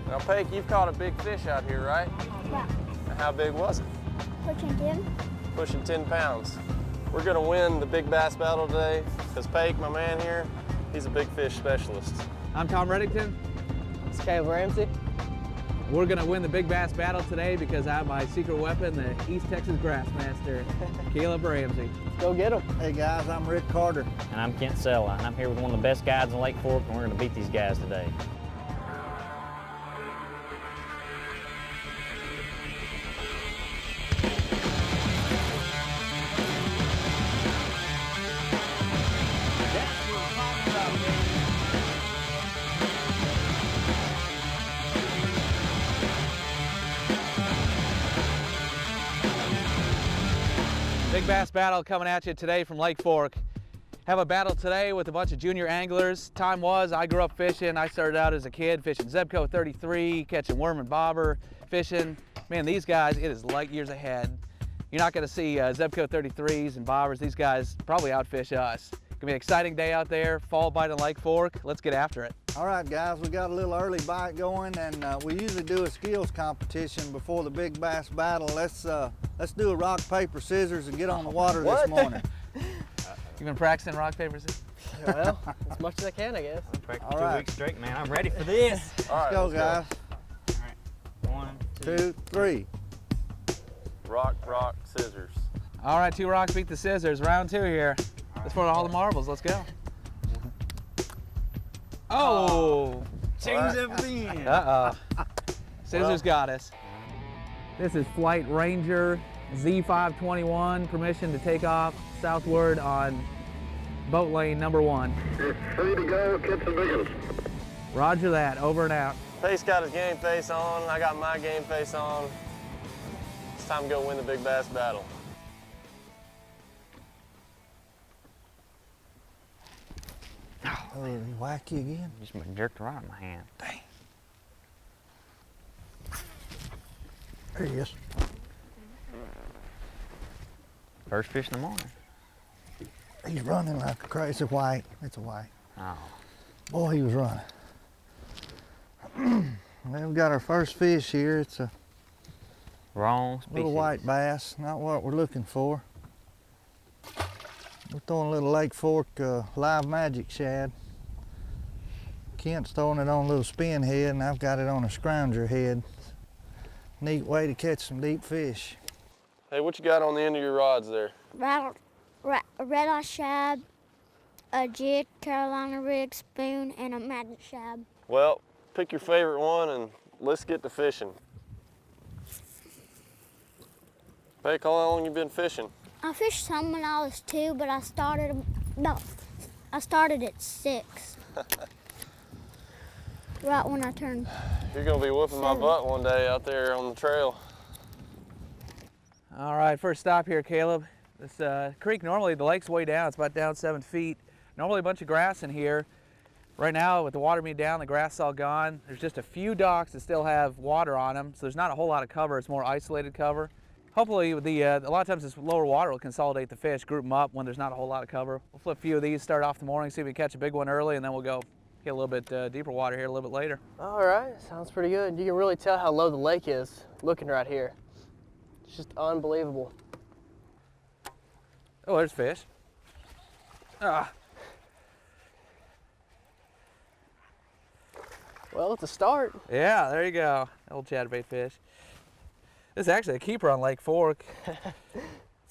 Now, Paige, you've caught a big fish out here, right? Yeah. And how big was it? Pushing 10. Pushing 10 pounds. We're gonna win the big bass battle today because Paige, my man here, he's a big fish specialist. I'm Tom Reddington. It's Caleb Ramsey. We're gonna win the big bass battle today because I have my secret weapon, the East Texas Grassmaster, Caleb Ramsey. Go get them. Hey guys, I'm Rick Carter. And I'm Kent Sella, and I'm here with one of the best guides in Lake Fork, and we're going to beat these guys today. Big bass battle coming at you today from Lake Fork. Have a battle today with a bunch of junior anglers. Time was, I grew up fishing. I started out as a kid fishing Zebco 33, catching worm and bobber, fishing. Man, these guys, it is light years ahead. You're not gonna see Zebco 33s and bobbers. These guys probably outfish us. Gonna be an exciting day out there, fall bite in Lake Fork. Let's get after it. All right guys, we got a little early bite going, and we usually do a skills competition before the big bass battle. Let's do a rock, paper, scissors and get on the water this morning. You been practicing rock, paper, scissors? Well, as much as I can, I guess. I'm practicing All 2 right. weeks straight, man. I'm ready for this. All right, Let's go let's guys. All right. 1, 2, 3. Rock, rock, scissors. All right, 2 rocks beat the scissors. Round 2 here. That's for all the marbles. Let's go. Oh! Change everything. Uh-oh. Scissors got us. This is Flight Ranger Z521. Permission to take off southward on boat lane number 1. It's free to go, catch the big ones. Roger that. Over and out. Paige got his game face on. I got my game face on. It's time to go win the big bass battle. Oh, did he whack you again? Just been jerked right in my hand. Dang. There he is. First fish in the morning. He's running like a crazy white. It's a white. Oh. Boy, he was running. Well, we've got our first fish here. It's a Wrong species. little white bass, not what we're looking for. We're throwing a little Lake Fork live magic shad. Kent's throwing it on a little spin head, and I've got it on a scrounger head. Neat way to catch some deep fish. Hey, what you got on the end of your rods there? A red-eye shad, a jig, Carolina rig, spoon, and a magic shad. Well, pick your favorite one and let's get to fishing. Paige, how long you been fishing? I fished some when I was 2, but I started at 6. Right when I turned. You're gonna be whooping my 7. butt one day out there on the trail. All right, first stop here, Caleb. This creek, normally the lake's way down. It's about down 7 feet. Normally a bunch of grass in here. Right now, with the water being down, the grass is all gone. There's just a few docks that still have water on them, so there's not a whole lot of cover. It's more isolated cover. Hopefully, a lot of times this lower water will consolidate the fish, group them up when there's not a whole lot of cover. We'll flip a few of these, start off the morning, see if we can catch a big one early, and then we'll go get a little bit deeper water here a little bit later. All right, sounds pretty good. You can really tell how low the lake is looking right here. It's just unbelievable. Oh, there's fish. Ah. Well, it's a start. Yeah, there you go. Old chatterbait fish. This is actually a keeper on Lake Fork.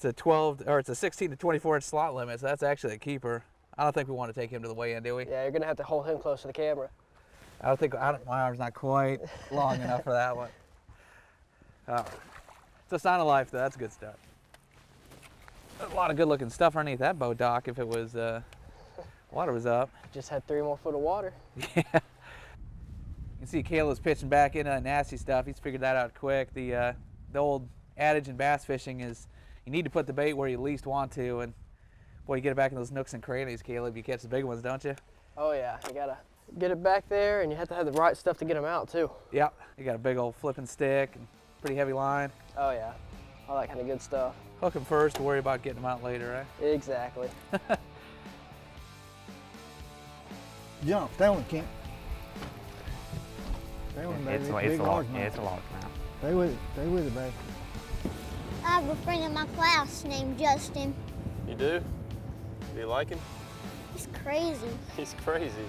It's a 16 to 24 inch slot limit, so that's actually a keeper. I don't think we want to take him to the weigh-in, do we? Yeah, you're gonna have to hold him close to the camera. My arm's not quite long enough for that one. It's a sign of life, though. That's a good start. There's a lot of good-looking stuff underneath that boat dock if it was, water was up. Just had 3 more foot of water. Yeah. You can see Caleb's pitching back into that nasty stuff. He's figured that out quick. The old adage in bass fishing is you need to put the bait where you least want to, and boy, you get it back in those nooks and crannies, Caleb. You catch the big ones, don't you? Oh yeah, you gotta get it back there, and you have to have the right stuff to get them out too. Yep. You got a big old flipping stick and pretty heavy line. Oh yeah, all that kind of good stuff. Hook them first, worry about getting them out later, right? Exactly. Jump, that one, Kent. Stay with me, It's baby. a Big large, largemouth. yeah, it's a largemouth. Stay with it. Stay with it, baby. I have a friend in my class named Justin. You do? Do you like him? He's crazy. He's crazy.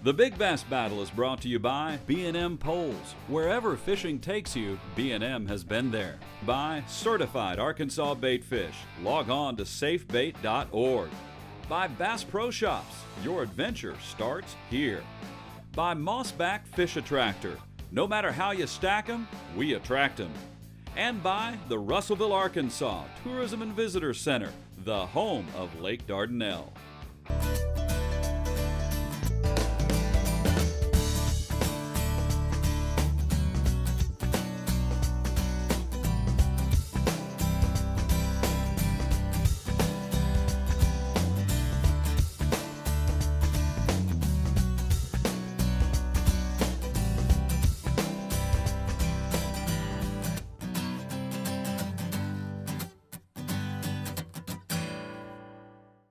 The Big Bass Battle is brought to you by B&M Poles. Wherever fishing takes you, B&M has been there. By Certified Arkansas Bait Fish. Log on to safebait.org. By Bass Pro Shops. Your adventure starts here. By Mossback Fish Attractor. No matter how you stack 'em, we attract 'em. And by the Russellville, Arkansas Tourism and Visitor Center, the home of Lake Dardanelle.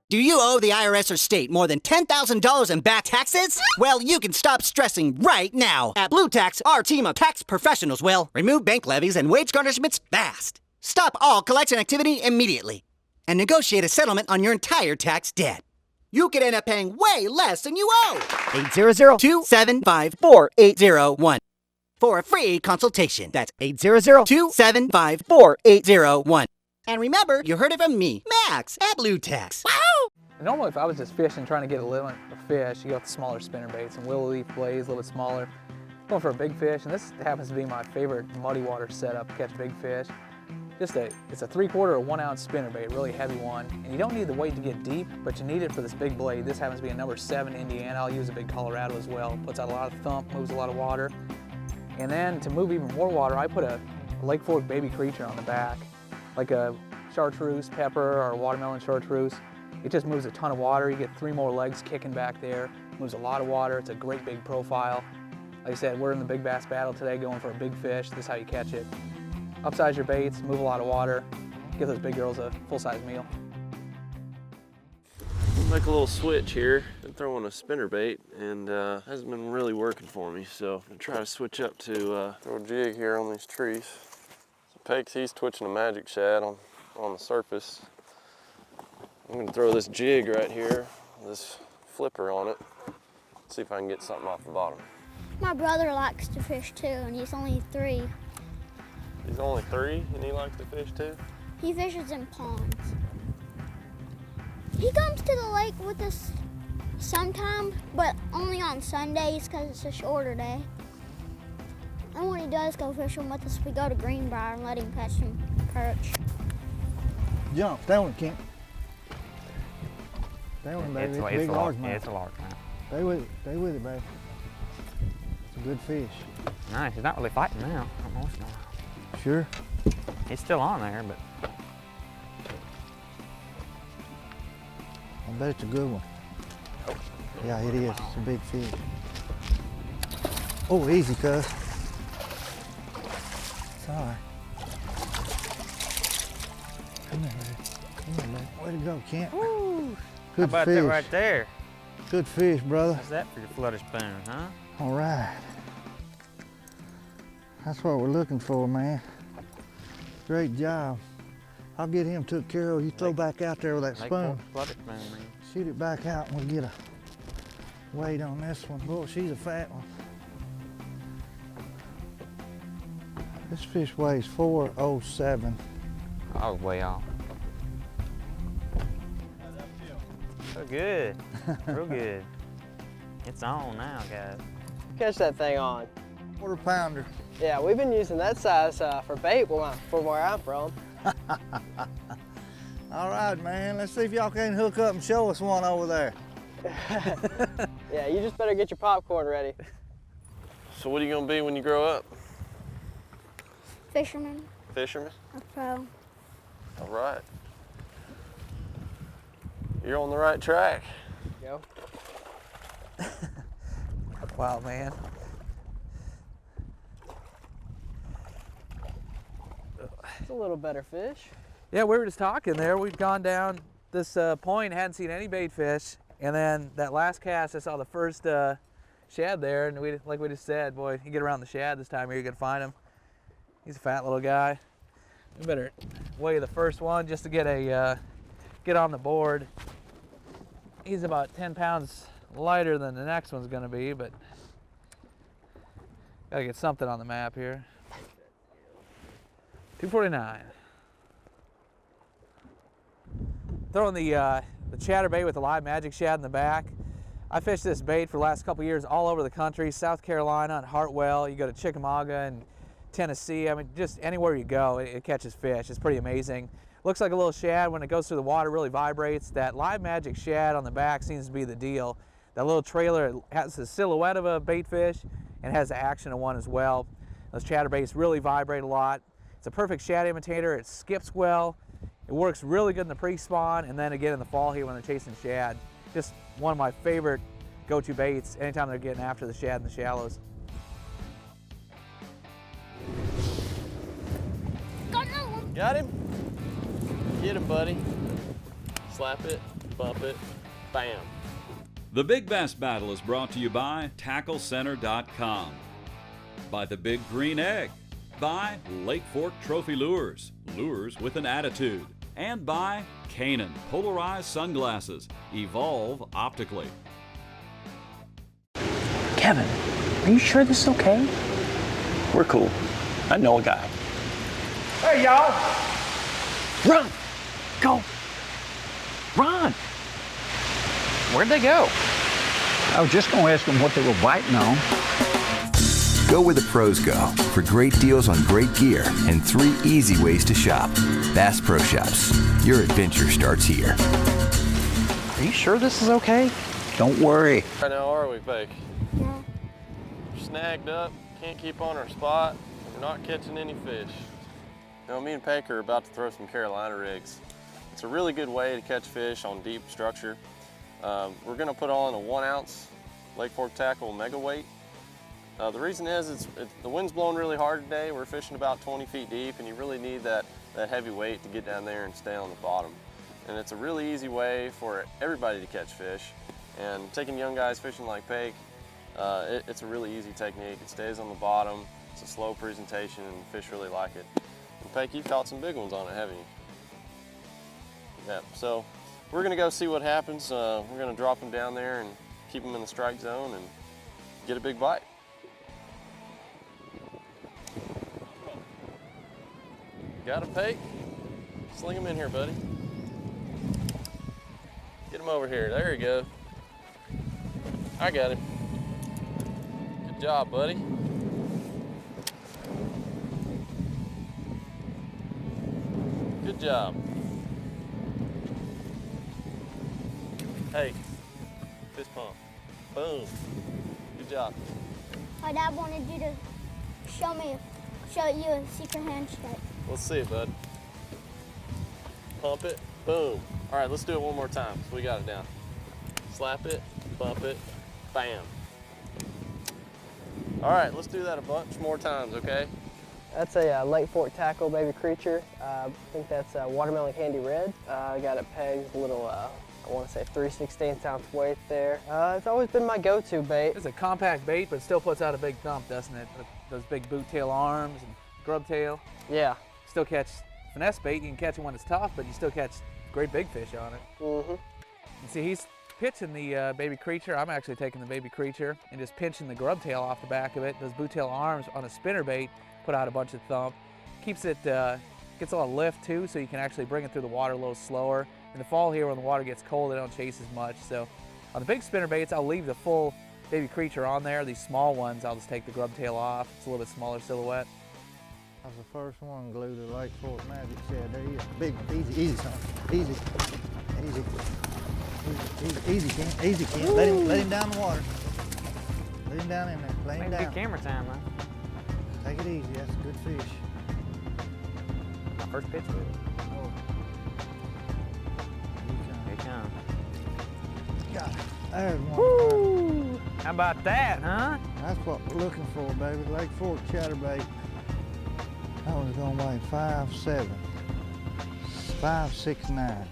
Do you owe the IRS or state more than $10,000 in back taxes? Well, you can stop stressing right now. At Blue Tax, our team of tax professionals will remove bank levies and wage garnishments fast. Stop all collection activity immediately. And negotiate a settlement on your entire tax debt. You could end up paying way less than you owe. 800-275-4801 for a free consultation. That's 800-275-4801. And remember, you heard it from me, Max, at Blue Tax. Wow! Normally, if I was just fishing, trying to get a limit of fish, you go with the smaller spinner baits and willow leaf blades, a little bit smaller. Going for a big fish, and this happens to be my favorite muddy water setup to catch big fish. It's a 3/4 or 1 ounce spinner bait, really heavy one. And you don't need the weight to get deep, but you need it for this big blade. This happens to be a number 7 Indiana. I'll use a big Colorado as well. Puts out a lot of thump, moves a lot of water. And then to move even more water, I put a Lake Fork baby creature on the back, like a chartreuse pepper or watermelon chartreuse. It just moves a ton of water. You get 3 more legs kicking back there. Moves a lot of water. It's a great big profile. Like I said, we're in the big bass battle today going for a big fish. This is how you catch it. Upsize your baits, move a lot of water, give those big girls a full-size meal. Make a little switch here. Been throwing a spinner bait and hasn't been really working for me. So I'm gonna try to switch up to throw a jig here on these trees. So Pegs, he's twitching a magic shad on the surface. I'm gonna throw this jig right here, this flipper on it. See if I can get something off the bottom. My brother likes to fish too, and he's only 3. He's only 3 and he likes to fish too? He fishes in ponds. He comes to the lake with us sometimes, but only on Sundays because it's a shorter day. And when he does go fishing with us, we go to Greenbrier and let him catch some perch. Jump. Stay on it, Kent. Stay on it, baby. It's It's a big large, largemouth. yeah, it's a largemouth. Stay with it. Stay with it, baby. It's a good fish. Nice, he's not really fighting now. I don't know what's going on. Sure. He's still on there, but I bet it's a good one. Yeah, it is. It's a big fish. Oh, easy, cuz. It's all right. Come here, baby. Come here, baby. Way to go, Kent. Woo. Good How about fish. that right there? Good fish, brother. How's that for your flutter spoon, huh? All right. That's what we're looking for, man. Great job. I'll get him took care of. You throw back out there with that Lake spoon. Fork flutter spoon, man. Shoot it back out and we'll get a weight on this one. Boy, she's a fat one. This fish weighs 407. I was way off. So good, real good. It's on now, guys. Catch that thing on. Quarter pounder. Yeah, we've been using that size for bait from where I'm from. All right, man. Let's see if y'all can hook up and show us one over there. Yeah, you just better get your popcorn ready. So what are you gonna be when you grow up? Fisherman, Fisherman? a pro. All right. You're on the right track. Go. Wow, man. It's a little better fish. Yeah, we were just talking there. We'd gone down this point, hadn't seen any bait fish, and then that last cast, I saw the first shad there, and like we just said, boy, you get around the shad this time of year, you're gonna find him. He's a fat little guy. We better weigh the first one just to get on the board. He's about 10 pounds lighter than the next one's gonna be, but gotta get something on the map here. 249. Throwing the chatterbait with the live magic shad in the back. I fished this bait for the last couple years all over the country, South Carolina and Hartwell. You go to Chickamauga and Tennessee. I mean, just anywhere you go, it catches fish. It's pretty amazing. Looks like a little shad. When it goes through the water, really vibrates. That live magic shad on the back seems to be the deal. That little trailer has the silhouette of a bait fish and has the action of one as well. Those chatterbaits really vibrate a lot. It's a perfect shad imitator. It skips well. It works really good in the pre-spawn, and then again in the fall here when they're chasing shad. Just one of my favorite go-to baits anytime they're getting after the shad in the shallows. Got another one. Got him? Get him, buddy. Slap it, bump it, bam. The Big Bass Battle is brought to you by TackleCenter.com, by the Big Green Egg, by Lake Fork Trophy Lures, lures with an attitude, and by Kanan Polarized Sunglasses, evolve optically. Kevin, are you sure this is okay? We're cool. I know a guy. Hey, y'all! Run! Go! Run! Where'd they go? I was just going to ask them what they were biting on. Go where the pros go for great deals on great gear and 3 easy ways to shop. Bass Pro Shops. Your adventure starts here. Are you sure this is okay? Don't worry. Right now, are we, Fake? Yeah. We're snagged up, can't keep on our spot, and we're not catching any fish. You know, me and Pake are about to throw some Carolina rigs. It's a really good way to catch fish on deep structure. We're gonna put on a 1 ounce Lake Fork tackle mega weight. The reason is the wind's blowing really hard today. We're fishing about 20 feet deep, and you really need that heavy weight to get down there and stay on the bottom. And it's a really easy way for everybody to catch fish. And taking young guys fishing like Pake, it's a really easy technique. It stays on the bottom. It's a slow presentation, and fish really like it. And Pake, you've caught some big ones on it, haven't you? Yeah. So we're gonna go see what happens. We're gonna drop them down there and keep them in the strike zone and get a big bite. Got him, Pake? Sling him in here, buddy. Get him over here. There you go. I got him. Good job, buddy. Good job. Hey, fist pump. Boom. Good job. My dad wanted you to show you a secret handshake. Let's see it, bud. Pump it, boom. All right, let's do it one more time. So we got it down. Slap it, bump it, bam. All right, let's do that a bunch more times, okay? That's a Lake Fork tackle baby creature. I think that's a watermelon candy red. I got it pegged a little, I want to say 3/16 ounce weight there. It's always been my go-to bait. It's a compact bait, but it still puts out a big thump, doesn't it? With those big boot tail arms and grub tail. Yeah. Still catch finesse bait. You can catch it when it's tough, but you still catch great big fish on it. Mm-hmm. And see, he's pitching the baby creature. I'm actually taking the baby creature and just pinching the grub tail off the back of it. Those boot tail arms on a spinner bait put out a bunch of thump. Keeps it, gets a lot of lift too, so you can actually bring it through the water a little slower. In the fall here, when the water gets cold, they don't chase as much. So on the big spinner baits, I'll leave the full baby creature on there. These small ones, I'll just take the grub tail off. It's a little bit smaller silhouette. I was the first one glued to the Lake Fork magic shad. There you go. Big, easy, son. Easy. Easy, Kent. Easy, Kent. Let him down the water. Let him down in there. Lay him down. Good camera time, man. Take it easy. That's a good fish. My first pitch with it. Oh. Here it comes. Got it. There's one. Woo! How about that, huh? That's what we're looking for, baby. Lake Fork chatterbait. That one's gonna weigh 5'7", 5'6'9".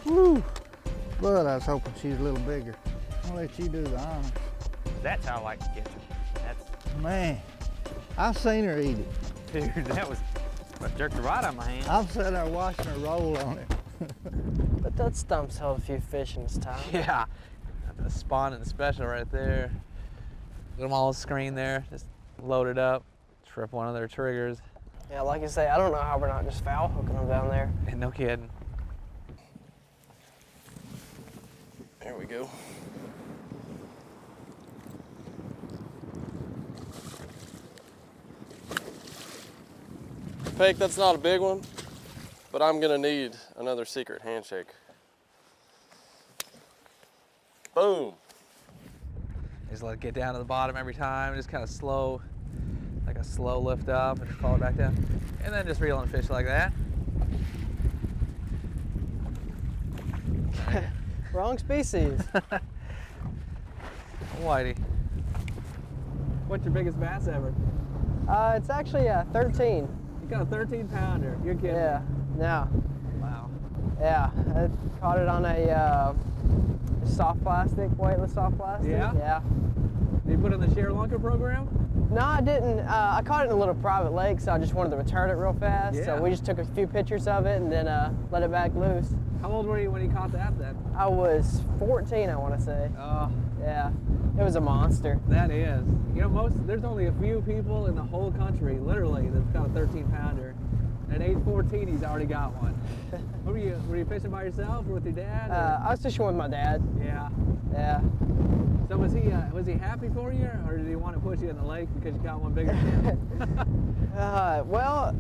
Woo! But I was hoping she's a little bigger. I'll let you do the honor. That's how I like to catch them. That's, Man, I've seen her eat it. dude, that was, I jerked the rod out of my hand. I've sat there watching her roll on it. But that stump's held a few fish in his time. Yeah, the spawning special right there. Got them all screened there, just loaded up, trip one of their triggers. Yeah, like you say, I don't know how we're not just foul hooking them down there. And no kidding. There we go. Peg, that's not a big one, but I'm gonna need another secret handshake. Boom. Just let it get down to the bottom every time, just kind of slow, like a slow lift up and fall it back down. And then just reeling fish like that. Wrong species. Whitey. What's your biggest bass ever? It's actually 13. You got a 13 pounder. You're kidding. Yeah, no. Wow. Yeah, I caught it on a soft plastic, weightless soft plastic. Yeah? Yeah. Did you put it in the share lunker program? No, I didn't. I caught it in a little private lake, so I just wanted to return it real fast. Yeah. So we just took a few pictures of it and then let it back loose. How old were you when you caught that then? I was 14, I want to say. Oh, Yeah, it was a monster. that is. You know, there's only a few people in the whole country, literally, that's got a 13 pounder. At age 14, he's already got one. Were you fishing by yourself or with your dad? I was fishing with my dad. Yeah. Yeah. So was he happy for you, or did he want to push you in the lake because you caught one bigger than him? Well,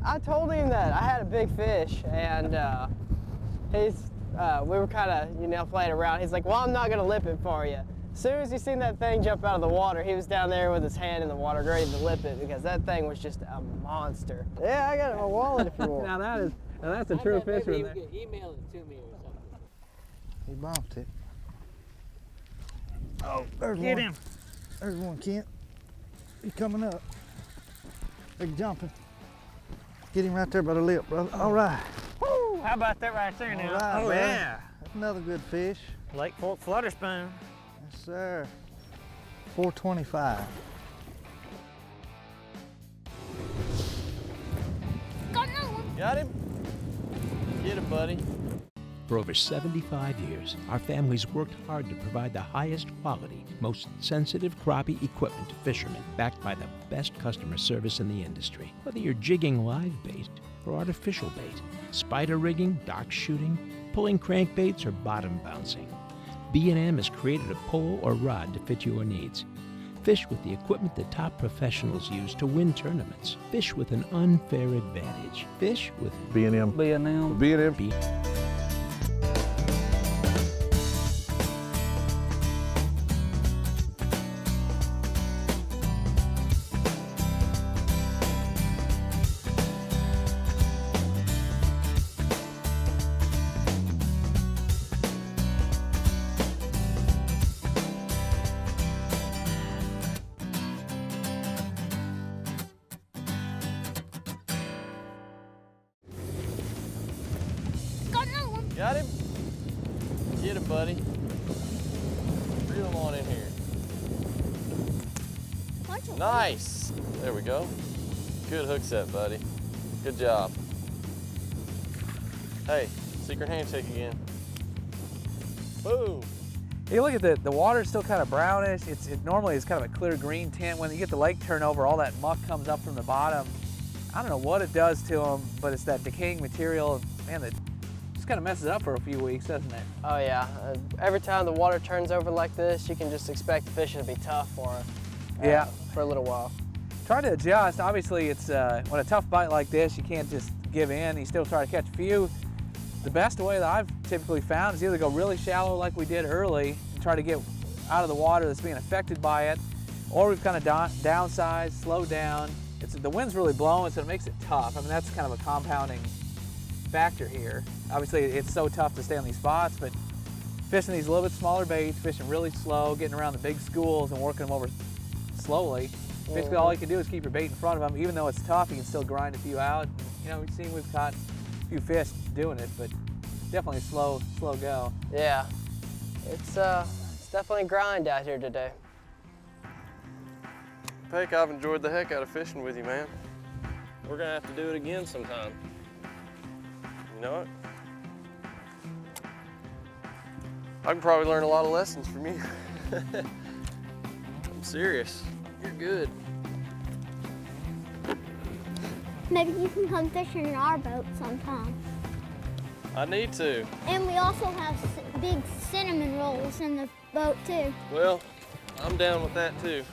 I told him that I had a big fish, and we were kind of, playing around. He's like, well, I'm not gonna lip it for you. As soon as he seen that thing jump out of the water, he was down there with his hand in the water ready to lip it because that thing was just a monster. Yeah, I got it in my wallet if you want. Now that's a true fisherman. Maybe you could email it to me or something. He bumped it. Oh, there's Get one. him. There's one, Kent. He's coming up. He's jumping. Get him right there by the lip, brother. All right. Woo, how about that right there All now? right, Oh, brother. yeah. That's another good fish. Lake Fork flutter spoon. Yes, sir. 425. Got another one. Got him? Get him, buddy. For over 75 years, our family's worked hard to provide the highest quality, most sensitive crappie equipment to fishermen, backed by the best customer service in the industry. Whether you're jigging live bait or artificial bait, spider rigging, dock shooting, pulling crankbaits, or bottom bouncing, B&M has created a pole or rod to fit your needs. Fish with the equipment that top professionals use to win tournaments. Fish with an unfair advantage. Fish with B&M. B&M. B&M. B. Got another one. Got him? Get him, buddy. Reel him on in here. Bunch of Nice. There we go. Good hook set, buddy. Good job. Hey, secret handshake again. Boom. You look at the water's still kind of brownish. It normally is kind of a clear green tint. When you get the lake turnover, all that muck comes up from the bottom. I don't know what it does to them, but it's that decaying material. Man, that just kind of messes it up for a few weeks, doesn't it? Oh yeah, every time the water turns over like this, you can just expect the fish to be tough for a little while. Try to adjust. Obviously, it's when a tough bite like this, you can't just give in. You still try to catch a few. The best way that I've typically found is either go really shallow like we did early and try to get out of the water that's being affected by it, or we've kind of downsized, slowed down. The wind's really blowing, so it makes it tough. I mean, that's kind of a compounding factor here. Obviously, it's so tough to stay on these spots, but fishing these little bit smaller baits, fishing really slow, getting around the big schools and working them over slowly. Basically, all you can do is keep your bait in front of them. Even though it's tough, you can still grind a few out. You know, we've caught a few fish doing it, but definitely slow go. Yeah, it's definitely a grind out here today. Peck, I've enjoyed the heck out of fishing with you, man. We're gonna have to do it again sometime. You know it? I can probably learn a lot of lessons from you. I'm serious. You're good. Maybe you can come fishing in our boat sometime. I need to. And we also have big cinnamon rolls in the boat too. Well, I'm down with that too.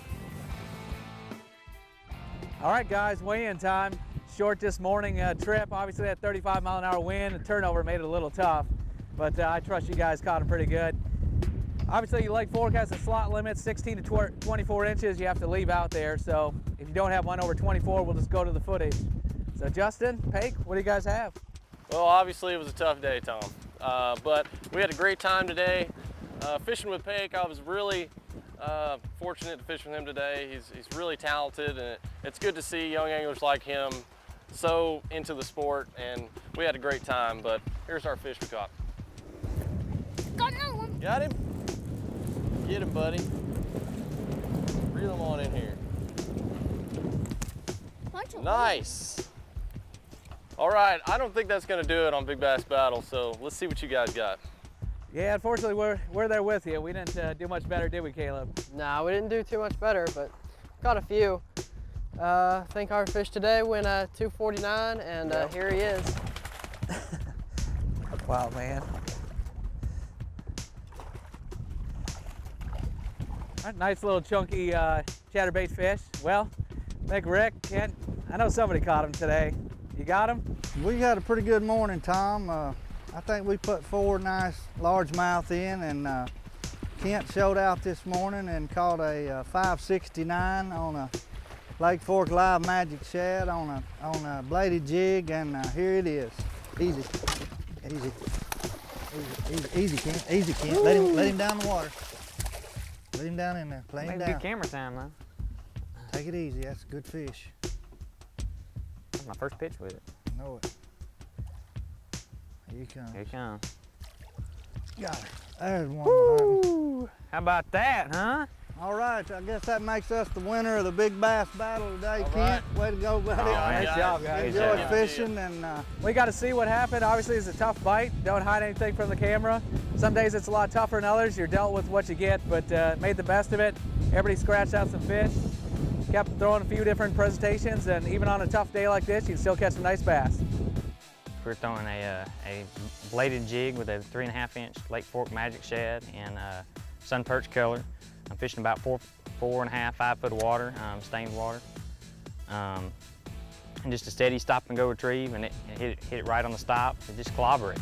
All right, guys, weigh-in time. Short this morning trip. Obviously, that 35-mile-an-hour wind and turnover made it a little tough, but I trust you guys caught them pretty good. Obviously, Lake Fork has a slot limit, 16 to 24 inches you have to leave out there, so if you don't have one over 24, we'll just go to the footage. So Justin, Pake, what do you guys have? Well, obviously it was a tough day, Tom, but we had a great time today. Fishing with Pake, I was really fortunate to fish with him today. He's really talented, and it's good to see young anglers like him so into the sport, and we had a great time, but here's our fish we caught. Got another one. Got him? Get him, buddy. Reel him on in here. Nice. All right, I don't think that's gonna do it on Big Bass Battle, so let's see what you guys got. Yeah, unfortunately, we're there with you. We didn't do much better, did we, Caleb? Nah, we didn't do too much better, but caught a few. I think our fish today went 249, and here he is. Wow, man. All right, nice little chunky chatterbait fish. Well, Nick, Rick, Kent, I know somebody caught him today. You got him? We had a pretty good morning, Tom. I think we put 4 nice largemouth in, and Kent showed out this morning and caught a 569 on a Lake Fork live magic shad on a bladed jig, and here it is. Easy, easy, easy, easy, Kent, easy, Kent. Let him down the water. Let him down in there. Play him down. Good camera time, man. Take it easy. That's a good fish. That's my first pitch with it. I know it. Here he comes. Here he comes. Got it. There's one. Woo! How about that, huh? All right, I guess that makes us the winner of the Big Bass Battle today, All Kent. right. Way to go, buddy. Nice job, guys. Enjoyed fishing, and we got to see what happened. Obviously, it's a tough bite. Don't hide anything from the camera. Some days it's a lot tougher than others. You're dealt with what you get, but made the best of it. Everybody scratched out some fish. Kept throwing a few different presentations, and even on a tough day like this, you can still catch some nice bass. We're throwing a bladed jig with a 3.5-inch Lake Fork magic shad in sun perch color. I'm fishing about 4.5, 5 foot of water, stained water. And just a steady stop and go retrieve, and it hit it right on the stop. It just clobber it.